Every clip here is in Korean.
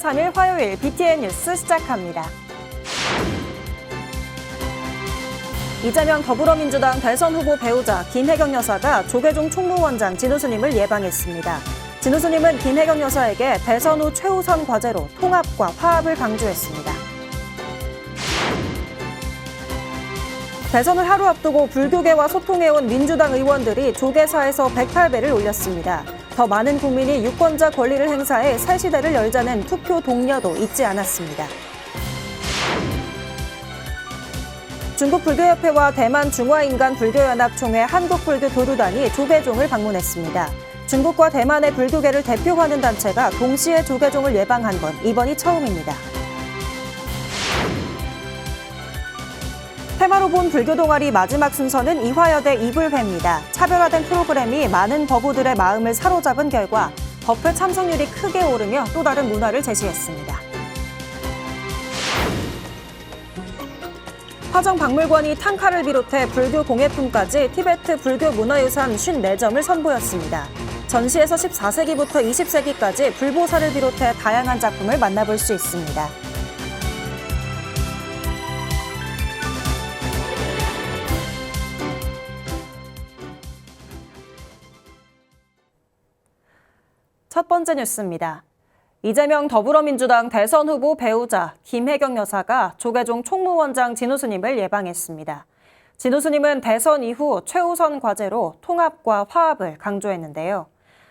3일 화요일 BTN 뉴스 시작합니다. 이재명 더불어민주당 대선 후보 배우자 김혜경 여사가 조계종 총무원장 진우스님을 예방했습니다. 진우스님은 김혜경 여사에게 대선 후 최우선 과제로 통합과 화합을 강조했습니다. 대선을 하루 앞두고 불교계와 소통해온 민주당 의원들이 조계사에서 108배를 올렸습니다. 더 많은 국민이 유권자 권리를 행사해 새 시대를 열자는 투표 독려도 잊지 않았습니다. 중국 불교협회와 대만 중화인간불교연합총회 한국불교 도루단이 조계종을 방문했습니다. 중국과 대만의 불교계를 대표하는 단체가 동시에 조계종을 예방한 건 이번이 처음입니다. 테마로 본 불교 동아리 마지막 순서는 이화여대 이불회입니다. 차별화된 프로그램이 많은 거부들의 마음을 사로잡은 결과 법회 참석률이 크게 오르며 또 다른 문화를 제시했습니다. 화정박물관이 탕카를 비롯해 불교 공예품까지 티베트 불교 문화유산 54점을 선보였습니다. 전시에서 14세기부터 20세기까지 불보살을 비롯해 다양한 작품을 만나볼 수 있습니다. 첫 번째 뉴스입니다. 이재명 더불어민주당 대선 후보 배우자 김혜경 여사가 조계종 총무원장 진우스님을 예방했습니다. 진우스님은 대선 이후 최우선 과제로 통합과 화합을 강조했는데요.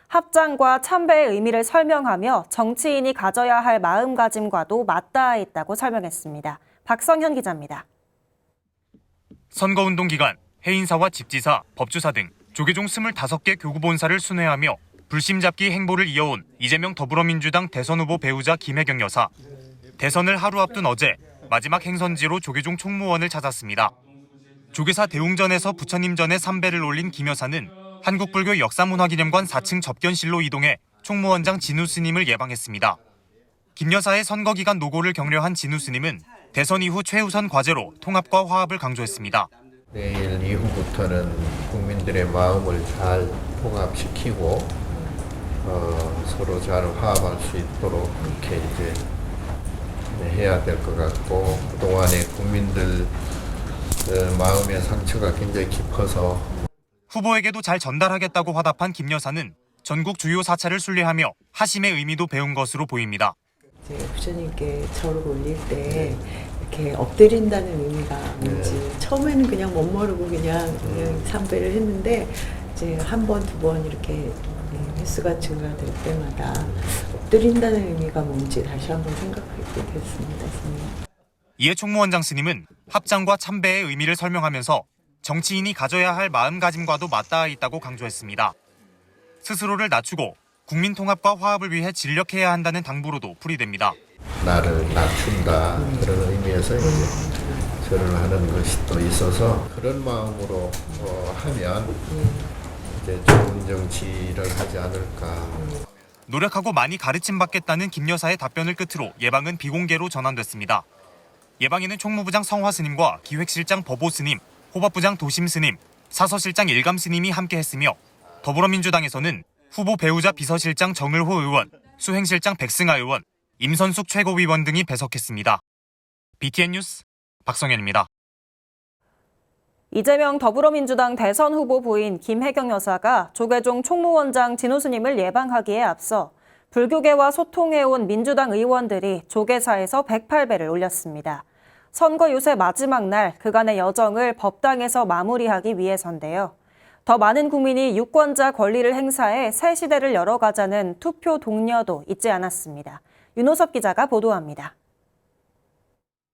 합장과 참배의 의미를 설명하며 정치인이 가져야 할 마음가짐과도 맞닿아 있다고 설명했습니다. 박성현 기자입니다. 선거운동 기간 해인사와 직지사, 법주사 등 조계종 25개 교구본사를 순회하며 불심 잡기 행보를 이어온 이재명 더불어민주당 대선 후보 배우자 김혜경 여사. 대선을 하루 앞둔 어제 마지막 행선지로 조계종 총무원을 찾았습니다. 조계사 대웅전에서 부처님 전에 삼배를 올린 김 여사는 한국불교 역사문화기념관 4층 접견실로 이동해 총무원장 진우 스님을 예방했습니다. 김 여사의 선거 기간 노고를 격려한 진우 스님은 대선 이후 최우선 과제로 통합과 화합을 강조했습니다. 내일 이후부터는 국민들의 마음을 잘 통합시키고 서로 잘 화합할 수 있도록 그렇게 이제 해야 될 것 같고, 그동안에 국민들 마음의 상처가 굉장히 깊어서 후보에게도 잘 전달하겠다고 화답한 김 여사는 전국 주요 사찰을 순례하며 하심의 의미도 배운 것으로 보입니다. 이제 부처님께 절을 올릴 때 이렇게 엎드린다는 의미가 뭔지 처음에는 그냥 못 모르고 그냥 삼배를 했는데 이제 한 번, 두 번 이렇게 횟수가 증가될 때마다 엎드린다는 의미가 뭔지 다시 한번 생각하게 됐습니다. 이에 총무원장 스님은 합장과 참배의 의미를 설명하면서 정치인이 가져야 할 마음가짐과도 맞닿아 있다고 강조했습니다. 스스로를 낮추고 국민 통합과 화합을 위해 진력해야 한다는 당부로도 풀이됩니다. 나를 낮춘다, 그런 의미에서 이제 절을 하는 것이 또 있어서 그런 마음으로 하면 이제 좋은 정치를 하지 않을까. 노력하고 많이 가르침받겠다는 김 여사의 답변을 끝으로 예방은 비공개로 전환됐습니다. 예방에는 총무부장 성화 스님과 기획실장 법오 스님, 호법부장 도심 스님, 사서실장 일감 스님이 함께했으며 더불어민주당에서는 후보 배우자 비서실장 정을호 의원, 수행실장 백승하 의원, 임선숙 최고위원 등이 배석했습니다. BTN 뉴스 박성현입니다. 이재명 더불어민주당 대선 후보 부인 김혜경 여사가 조계종 총무원장 진우스님을 예방하기에 앞서 불교계와 소통해온 민주당 의원들이 조계사에서 108배를 올렸습니다. 선거 유세 마지막 날 그간의 여정을 법당에서 마무리하기 위해서인데요. 더 많은 국민이 유권자 권리를 행사해 새 시대를 열어가자는 투표 독려도 잊지 않았습니다. 윤호섭 기자가 보도합니다.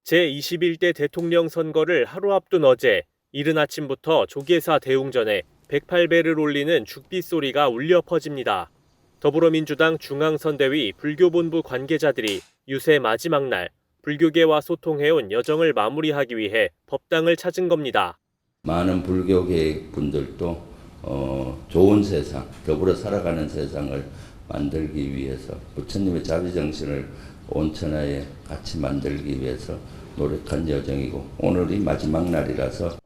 제21대 대통령 선거를 하루 앞둔 어제 이른 아침부터 조계사 대웅전에 108배를 올리는 죽비 소리가 울려 퍼집니다. 더불어민주당 중앙선대위 불교본부 관계자들이 유세 마지막 날 불교계와 소통해온 여정을 마무리하기 위해 법당을 찾은 겁니다. 많은 불교계 분들도 좋은 세상, 더불어 살아가는 세상을 만들기 위해서 부처님의 자비정신을 온 천하에 같이 만들기 위해서 노력한 여정이고 오늘이 마지막 날이라서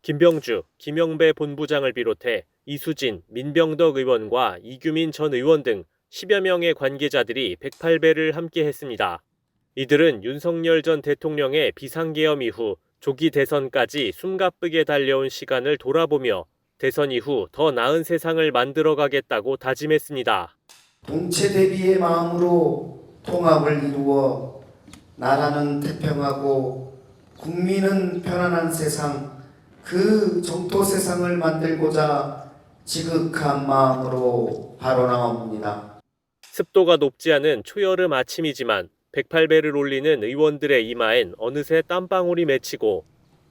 김병주, 김영배 본부장을 비롯해 이수진, 민병덕 의원과 이규민 전 의원 등 10여 명의 관계자들이 108배를 함께 했습니다. 이들은 윤석열 전 대통령의 비상계엄 이후 조기 대선까지 숨가쁘게 달려온 시간을 돌아보며 대선 이후 더 나은 세상을 만들어가겠다고 다짐했습니다. 동체 대비의 마음으로 통합을 이루어 나라는 태평하고 국민은 편안한 세상, 그 정토 세상을 만들고자 지극한 마음으로 발언하옵니다. 습도가 높지 않은 초여름 아침이지만 108배를 올리는 의원들의 이마엔 어느새 땀방울이 맺히고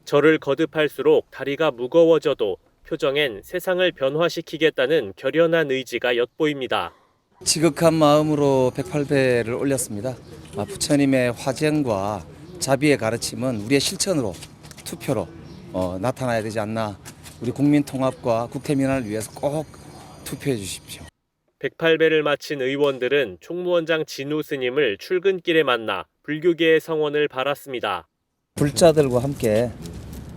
절을 거듭할수록 다리가 무거워져도 표정엔 세상을 변화시키겠다는 결연한 의지가 엿보입니다. 지극한 마음으로 108배를 올렸습니다. 부처님의 화전과 자비의 가르침은 우리의 실천으로, 투표로 나타나야 되지 않나. 우리 국민 통합과 국태 민안을 위해서 꼭 투표해 주십시오. 108배를 마친 의원들은 총무원장 진우 스님을 출근길에 만나 불교계의 성원을 바랐습니다. 불자들과 함께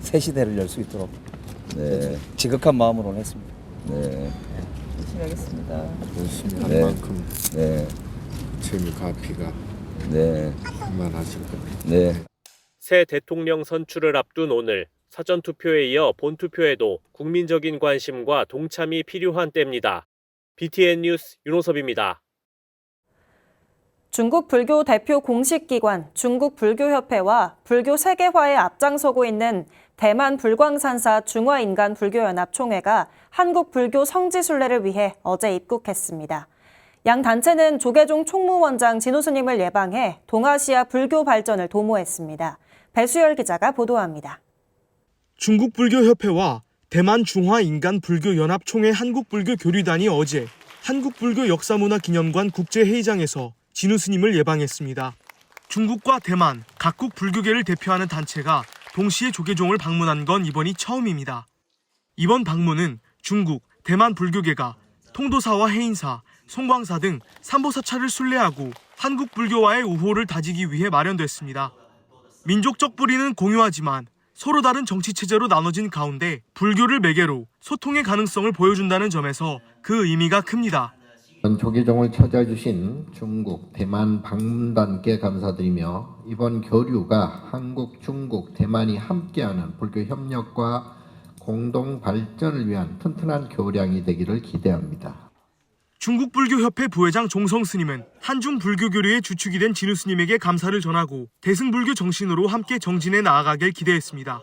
새 시대를 열 수 있도록 지극한 마음으로 했습니다. 열심히 하겠습니다. 열심히 한 만큼 재미가 피가 그만하실 겁니다. 새 대통령 선출을 앞둔 오늘 사전투표에 이어 본투표에도 국민적인 관심과 동참이 필요한 때입니다. BTN 뉴스 윤호섭입니다. 중국 불교 대표 공식기관 중국불교협회와 불교 세계화에 앞장서고 있는 대만 불광산사 중화인간불교연합총회가 한국 불교 성지순례를 위해 어제 입국했습니다. 양 단체는 조계종 총무원장 진호 스님을 예방해 동아시아 불교 발전을 도모했습니다. 배수열 기자가 보도합니다. 중국불교협회와 대만 중화인간불교연합총회 한국불교교류단이 어제 한국불교역사문화기념관 국제회의장에서 진우 스님을 예방했습니다. 중국과 대만 각국 불교계를 대표하는 단체가 동시에 조계종을 방문한 건 이번이 처음입니다. 이번 방문은 중국, 대만 불교계가 통도사와 해인사, 송광사 등 삼보사찰을 순례하고 한국 불교와의 우호를 다지기 위해 마련됐습니다. 민족적 뿌리는 공유하지만 서로 다른 정치체제로 나눠진 가운데 불교를 매개로 소통의 가능성을 보여준다는 점에서 그 의미가 큽니다. 조계종을 찾아주신 중국, 대만 방문단께 감사드리며 이번 교류가 한국, 중국, 대만이 함께하는 불교 협력과 공동 발전을 위한 튼튼한 교량이 되기를 기대합니다. 중국불교협회 부회장 종성 스님은 한중 불교 교류의 주축이 된 진우 스님에게 감사를 전하고 대승불교 정신으로 함께 정진해 나아가길 기대했습니다.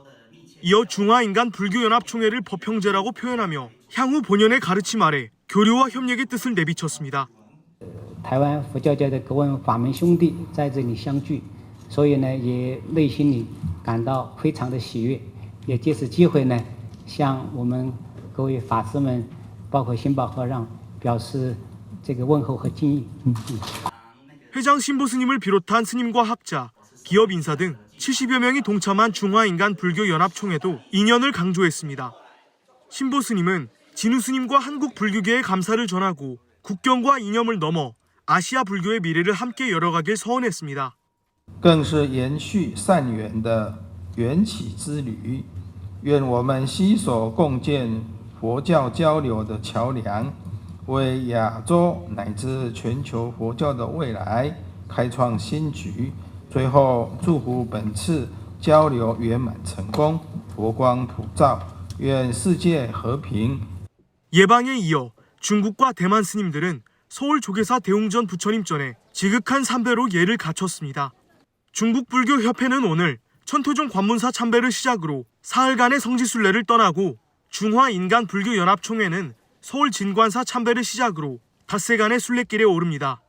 이어 중화인간불교연합총회를 법형제라고 표현하며 향후 본연의 가르침 아래 교류와 협력의 뜻을 내비쳤습니다. 台湾佛教界的各位法门兄弟在这里相聚，所以呢，也内心里感到非常的喜悦，也借此机会呢，向我们各位法师们，包括心保和尚表示这个问候和敬意。 회장 신보 스님을 비롯한 스님과 학자, 기업 인사 등 70여 명이 동참한 중화인간불교연합총회도 인연을 강조했습니다. 신보 스님은 진우 스님과 한국 불교계에 감사를 전하고 국경과 이념을 넘어 아시아 불교의 미래를 함께 열어가길 서원했습니다. 更是延续善缘的缘起之旅，愿我们携手共建佛教交流的桥梁，为亚洲乃至全球佛教的未来开创新局。最后，祝福本次交流圆满成功，佛光普照，愿世界和平。 예방에 이어 중국과 대만 스님들은 서울 조계사 대웅전 부처님전에 지극한 참배로 예를 갖췄습니다. 중국불교협회는 오늘 천토종 관문사 참배를 시작으로 사흘간의 성지순례를 떠나고 중화인간불교연합총회는 서울 진관사 참배를 시작으로 닷새간의 순례길에 오릅니다.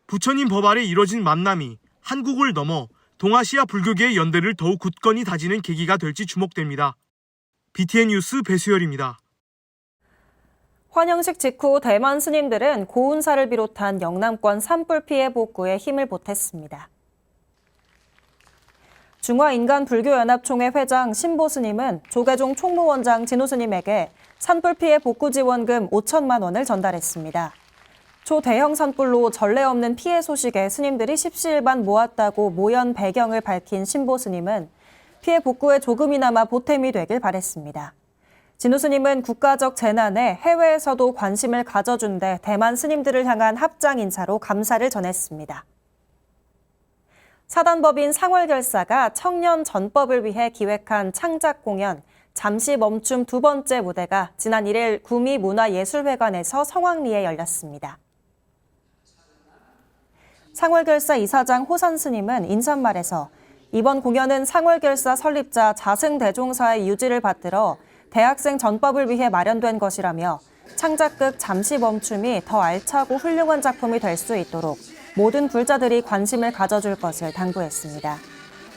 부처님 법 아래 이뤄진 만남이 한국을 넘어 동아시아 불교계의 연대를 더욱 굳건히 다지는 계기가 될지 주목됩니다. BTN 뉴스 배수열입니다. 환영식 직후 대만 스님들은 고운사를 비롯한 영남권 산불 피해 복구에 힘을 보탰습니다. 중화인간불교연합총회 회장 신보 스님은 조계종 총무원장 진호 스님에게 산불 피해 복구 지원금 5천만 원을 전달했습니다. 초대형 산불로 전례 없는 피해 소식에 스님들이 십시일반 모았다고 모연 배경을 밝힌 신보 스님은 피해 복구에 조금이나마 보탬이 되길 바랬습니다. 진우 스님은 국가적 재난에 해외에서도 관심을 가져준 데 대만 스님들을 향한 합장 인사로 감사를 전했습니다. 사단법인 상월결사가 청년 전법을 위해 기획한 창작 공연 잠시 멈춤 두 번째 무대가 지난 1일 구미 문화예술회관에서 성황리에 열렸습니다. 상월결사 이사장 호선 스님은 인사말에서 이번 공연은 상월결사 설립자 자승대종사의 유지를 받들어 대학생 전법을 위해 마련된 것이라며 창작극 잠시 멈춤이 더 알차고 훌륭한 작품이 될 수 있도록 모든 불자들이 관심을 가져줄 것을 당부했습니다.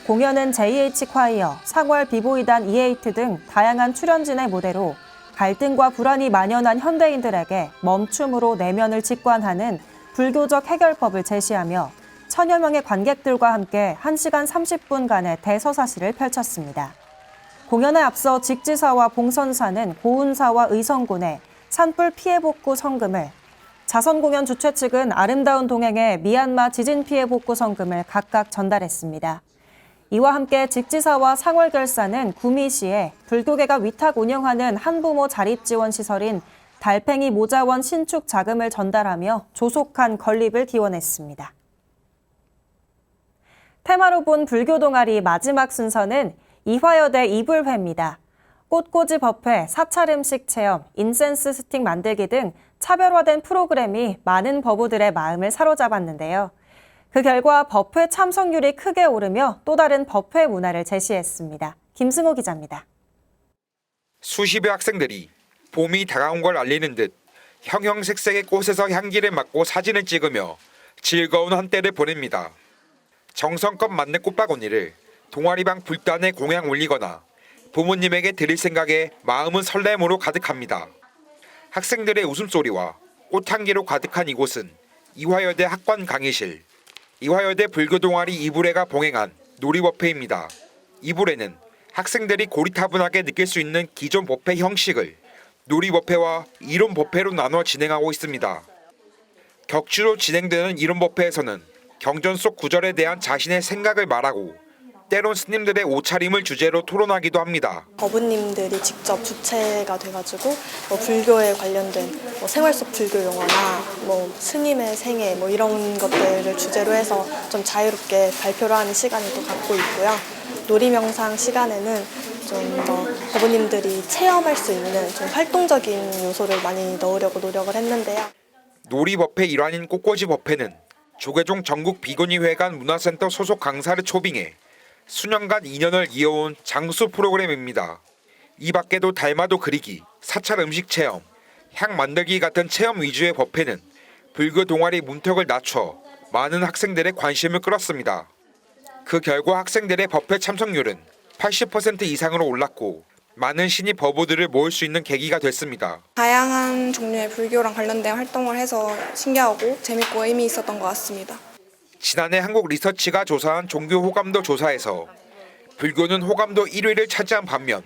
공연은 JH 콰이어, 상월 비보이단 이에이트 등 다양한 출연진의 무대로 갈등과 불안이 만연한 현대인들에게 멈춤으로 내면을 직관하는 불교적 해결법을 제시하며 천여 명의 관객들과 함께 1시간 30분간의 대서사시를 펼쳤습니다. 공연에 앞서 직지사와 봉선사는 고운사와 의성군에 산불 피해 복구 성금을, 자선공연 주최 측은 아름다운 동행에 미얀마 지진 피해 복구 성금을 각각 전달했습니다. 이와 함께 직지사와 상월결사는 구미시에 불교계가 위탁 운영하는 한부모 자립지원시설인 달팽이 모자원 신축 자금을 전달하며 조속한 건립을 기원했습니다. 테마로 본 불교 동아리 마지막 순서는 이화여대 이불회입니다. 꽃꽂이 뷔페, 사찰 음식 체험, 인센스 스틱 만들기 등 차별화된 프로그램이 많은 법우들의 마음을 사로잡았는데요. 그 결과 뷔페 참석률이 크게 오르며 또 다른 뷔페 문화를 제시했습니다. 김승호 기자입니다. 수십여 학생들이 봄이 다가온 걸 알리는 듯 형형색색의 꽃에서 향기를 맡고 사진을 찍으며 즐거운 한때를 보냅니다. 정성껏 만든 꽃바구니를 동아리방 불단에 공양 올리거나 부모님에게 드릴 생각에 마음은 설렘으로 가득합니다. 학생들의 웃음소리와 꽃향기로 가득한 이곳은 이화여대 학관 강의실, 이화여대 불교동아리 이불회가 봉행한 놀이뷔페입니다. 이불회는 학생들이 고리타분하게 느낄 수 있는 기존 뷔페 형식을 놀이뷔페와 이론 뷔페로 나눠 진행하고 있습니다. 격주로 진행되는 이론 뷔페에서는 경전 속 구절에 대한 자신의 생각을 말하고 때론 스님들의 옷차림을 주제로 토론하기도 합니다. 어부님들이 직접 주체가 돼가지고 불교에 관련된 생활 속 불교 용어나 스님의 생애 이런 것들을 주제로 해서 좀 자유롭게 발표를 하는 시간을 또 갖고 있고요. 놀이명상 시간에는 좀 더 어부님들이 체험할 수 있는 좀 활동적인 요소를 많이 넣으려고 노력을 했는데요. 놀이 뷔페 일환인 꽃꽂이 뷔페는 조계종 전국 비구니회관 문화센터 소속 강사를 초빙해 수년간 인연을 이어온 장수 프로그램입니다. 이 밖에도 달마도 그리기, 사찰 음식 체험, 향 만들기 같은 체험 위주의 뷔페는 불교 동아리 문턱을 낮춰 많은 학생들의 관심을 끌었습니다. 그 결과 학생들의 뷔페 참석률은 80% 이상으로 올랐고 많은 신입 법우들을 모을 수 있는 계기가 됐습니다. 다양한 종류의 불교랑 관련된 활동을 해서 신기하고 재밌고 의미 있었던 것 같습니다. 지난해 한국리서치가 조사한 종교 호감도 조사에서 불교는 호감도 1위를 차지한 반면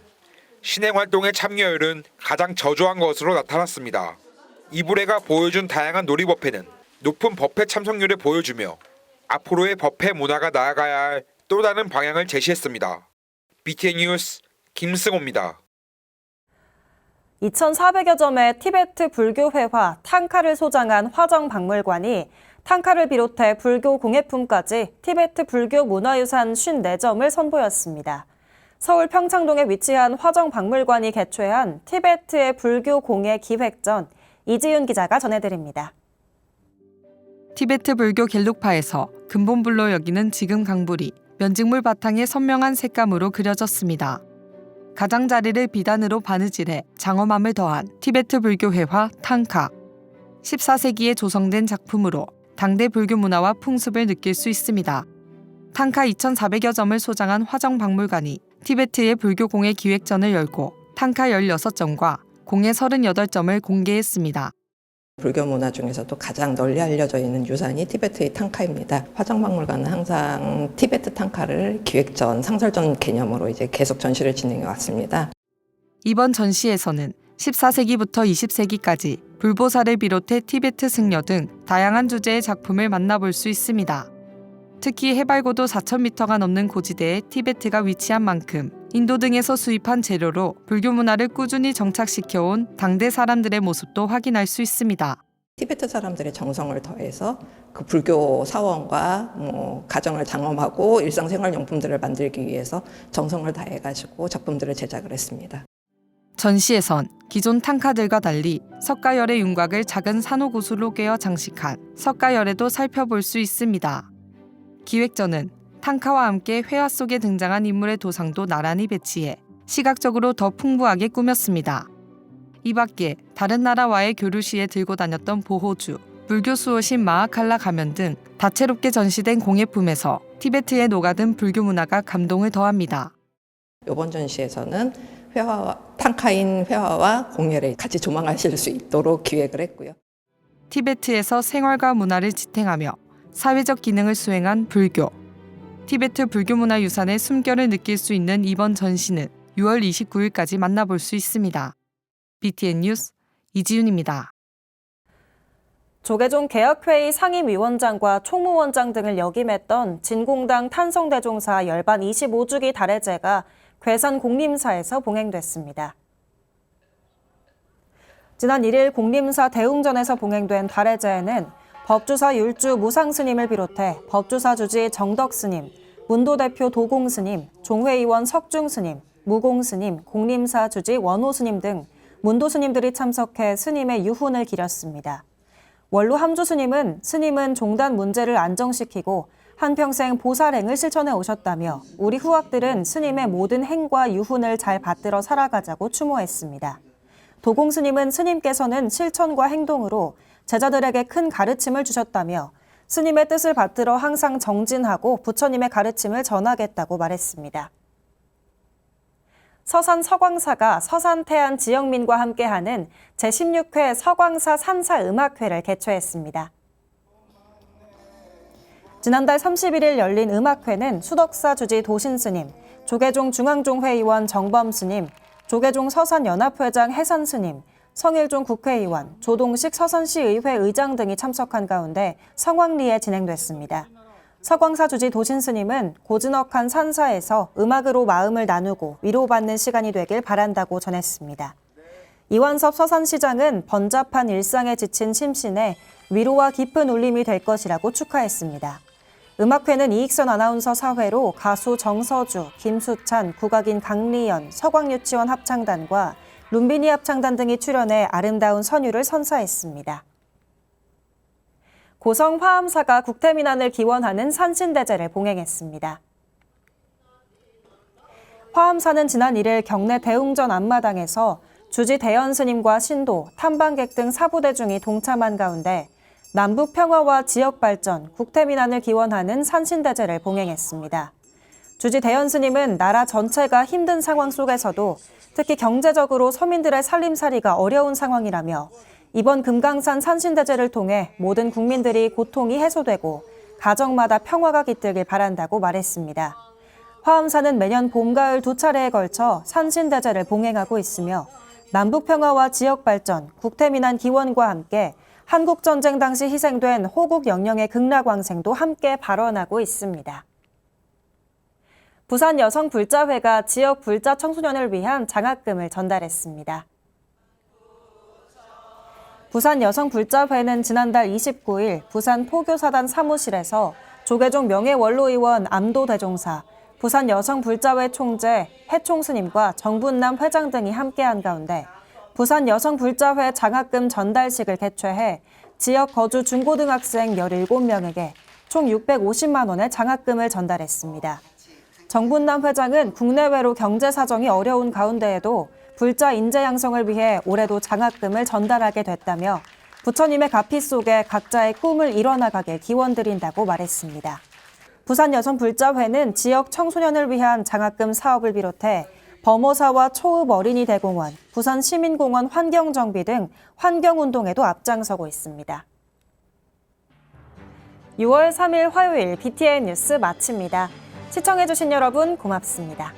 신행활동의 참여율은 가장 저조한 것으로 나타났습니다. 이불회가 보여준 다양한 놀이뷔페는 높은 뷔페 참석률을 보여주며 앞으로의 뷔페 문화가 나아가야 할 또 다른 방향을 제시했습니다. BTN 뉴스 김승호입니다. 2,400여 점의 티베트 불교 회화 탕카를 소장한 화정박물관이 탕카를 비롯해 불교 공예품까지 티베트 불교 문화유산 54점을 선보였습니다. 서울 평창동에 위치한 화정박물관이 개최한 티베트의 불교 공예 기획전, 이지윤 기자가 전해드립니다. 티베트 불교 겔룩파에서 근본불로 여기는 지금 강불이 면직물 바탕에 선명한 색감으로 그려졌습니다. 가장자리를 비단으로 바느질해 장엄함을 더한 티베트 불교 회화 탕카. 14세기에 조성된 작품으로 당대 불교 문화와 풍습을 느낄 수 있습니다. 탕카 2,400여 점을 소장한 화정박물관이 티베트의 불교 공예 기획전을 열고 탕카 16점과 공예 38점을 공개했습니다. 불교 문화 중에서도 가장 널리 알려져 있는 유산이 티베트의 탕카입니다. 화정박물관은 항상 티베트 탕카를 기획전, 상설전 개념으로 계속 전시를 진행해 왔습니다. 이번 전시에서는 14세기부터 20세기까지 불보살을 비롯해 티베트 승려 등 다양한 주제의 작품을 만나볼 수 있습니다. 특히 해발고도 4,000m가 넘는 고지대에 티베트가 위치한 만큼 인도 등에서 수입한 재료로 불교 문화를 꾸준히 정착시켜온 당대 사람들의 모습도 확인할 수 있습니다. 티베트 사람들의 정성을 더해서 그 불교 사원과 가정을 장엄하고 일상생활용품들을 만들기 위해서 정성을 다해가지고 작품들을 제작을 했습니다. 전시에선 기존 탕카들과 달리 석가열의 윤곽을 작은 산호구슬로 꿰어 장식한 석가열에도 살펴볼 수 있습니다. 기획전은 탕카와 함께 회화 속에 등장한 인물의 도상도 나란히 배치해 시각적으로 더 풍부하게 꾸몄습니다. 이 밖에 다른 나라와의 교류 시에 들고 다녔던 보호주, 불교 수호신 마하칼라 가면 등 다채롭게 전시된 공예품에서 티베트에 녹아든 불교 문화가 감동을 더합니다. 이번 전시에서는 탕카인 회화와 공예를 같이 조망하실 수 있도록 기획을 했고요. 티베트에서 생활과 문화를 지탱하며 사회적 기능을 수행한 불교. 티베트 불교문화유산의 숨결을 느낄 수 있는 이번 전시는 6월 29일까지 만나볼 수 있습니다. BTN 뉴스 이지윤입니다. 조계종 개혁회의 상임위원장과 총무원장 등을 역임했던 진공당 탄성대종사 열반 25주기 달해제가 괴산 공림사에서 봉행됐습니다. 지난 1일 공림사 대웅전에서 봉행된 달해제에는 법주사 율주 무상스님을 비롯해 법주사 주지 정덕스님, 문도대표 도공스님, 종회의원 석중스님, 무공스님, 공림사 주지 원호스님 등 문도스님들이 참석해 스님의 유훈을 기렸습니다. 원로 함주스님은 스님은 종단 문제를 안정시키고 한평생 보살행을 실천해 오셨다며 우리 후학들은 스님의 모든 행과 유훈을 잘 받들어 살아가자고 추모했습니다. 도공스님은 스님께서는 실천과 행동으로 제자들에게 큰 가르침을 주셨다며 스님의 뜻을 받들어 항상 정진하고 부처님의 가르침을 전하겠다고 말했습니다. 서산 서광사가 서산 태안 지역민과 함께하는 제16회 서광사 산사 음악회를 개최했습니다. 지난달 31일 열린 음악회는 수덕사 주지 도신스님, 조계종 중앙종회의원 정범스님, 조계종 서산연합회장 해산스님, 성일종 국회의원, 조동식 서산시의회 의장 등이 참석한 가운데 성황리에 진행됐습니다. 서광사 주지 도신스님은 고즈넉한 산사에서 음악으로 마음을 나누고 위로받는 시간이 되길 바란다고 전했습니다. 이완섭 서산시장은 번잡한 일상에 지친 심신에 위로와 깊은 울림이 될 것이라고 축하했습니다. 음악회는 이익선 아나운서 사회로 가수 정서주, 김수찬, 국악인 강리연, 서광유치원 합창단과 룸비니 합창단 등이 출연해 아름다운 선율을 선사했습니다. 고성 화암사가 국태민안을 기원하는 산신대제를 봉행했습니다. 화암사는 지난 1일 경내 대웅전 앞마당에서 주지 대연 스님과 신도, 탐방객 등 사부대중이 동참한 가운데 남북 평화와 지역 발전, 국태민안을 기원하는 산신대제를 봉행했습니다. 주지 대연 스님은 나라 전체가 힘든 상황 속에서도 특히 경제적으로 서민들의 살림살이가 어려운 상황이라며 이번 금강산 산신대제를 통해 모든 국민들이 고통이 해소되고 가정마다 평화가 깃들길 바란다고 말했습니다. 화암사는 매년 봄, 가을 두 차례에 걸쳐 산신대제를 봉행하고 있으며 남북평화와 지역발전, 국태민안 기원과 함께 한국전쟁 당시 희생된 호국 영령의 극락왕생도 함께 발언하고 있습니다. 부산 여성불자회가 지역 불자 청소년을 위한 장학금을 전달했습니다. 부산 여성불자회는 지난달 29일 부산 포교사단 사무실에서 조계종 명예원로의원 암도대종사, 부산 여성불자회 총재 해총스님과 정분남 회장 등이 함께한 가운데 부산 여성불자회 장학금 전달식을 개최해 지역 거주 중고등학생 17명에게 총 650만 원의 장학금을 전달했습니다. 정분남 회장은 국내외로 경제 사정이 어려운 가운데에도 불자 인재 양성을 위해 올해도 장학금을 전달하게 됐다며 부처님의 가피 속에 각자의 꿈을 이뤄나가길 기원드린다고 말했습니다. 부산 여성불자회는 지역 청소년을 위한 장학금 사업을 비롯해 범어사와 초읍 어린이 대공원, 부산 시민공원 환경정비 등 환경운동에도 앞장서고 있습니다. 6월 3일 화요일 BTN 뉴스 마칩니다. 시청해주신 여러분 고맙습니다.